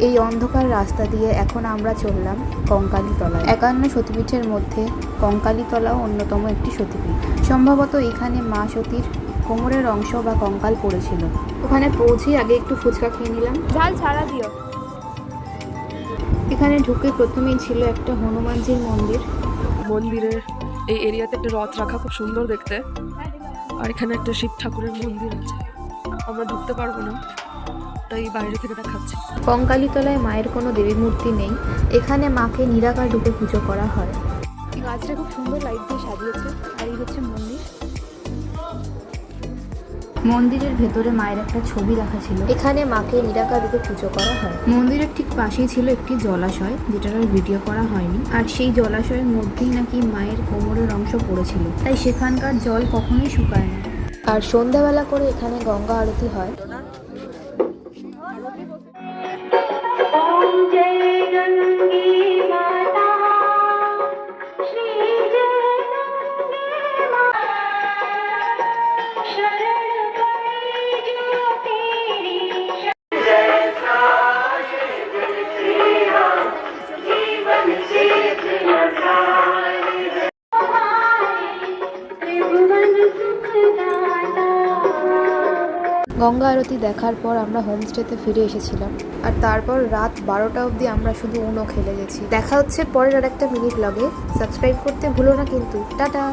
এই অন্ধকার রাস্তা দিয়ে এখন আমরা চললাম কঙ্কালীতলায়। 51 সতীপীঠের মধ্যে কঙ্কালীতলাও অন্যতম একটি সতীপীঠ। সম্ভবত এখানে মা সতীর কোমরের অংশ বা কঙ্কাল পড়েছিল। ওখানে পৌঁছে আগে একটু ফুচকা খেয়ে নিলাম। ঝাল ছাড়া দিও। এখানে ঢুকে প্রথমেই ছিল একটা হনুমানজির মন্দির। মন্দিরের এই এরিয়াতে একটা রথ রাখা, খুব সুন্দর দেখতে। আর এখানে একটা শিব ঠাকুরের মন্দির আছে, আমরা ঢুকতে পারবো না তাই বাইরে থেকে দেখাচ্ছি। কঙ্কালীতলায় মায়ের কোনো দেবী মূর্তি নেই, এখানে মাকে নিরাকার রূপে পুজো করা হয়। এই গাছটা খুব সুন্দর লাইট দিয়ে সাজিয়েছে। আর এই হচ্ছে মন্দির। মন্দিরের ভেতরে মায়ের একটা ছবি রাখা ছিল। এখানে মাকে নিরাকার রূপে পুজো করা হয়। মন্দিরের ঠিক পাশেই ছিল একটি জলাশয়, যেটার আর ভিডিও করা হয়নি। আর সেই জলাশয়ের মধ্যেই নাকি মায়ের কোমরের অংশ পড়েছিল, তাই সেখানকার জল কখনোই শুকায় না। আর সন্ধ্যাবেলা করে এখানে গঙ্গা আরতি হয়। গঙ্গা আরতি দেখার পর আমরা হোমস্টেতে ফিরে এসেছিলাম। আর তারপর রাত 12টা অবধি আমরা শুধু উনো খেলে গেছি। দেখা হচ্ছে পরের আর একটা মিনি ব্লগে। সাবস্ক্রাইব করতে ভুলো না কিন্তু। টাটা।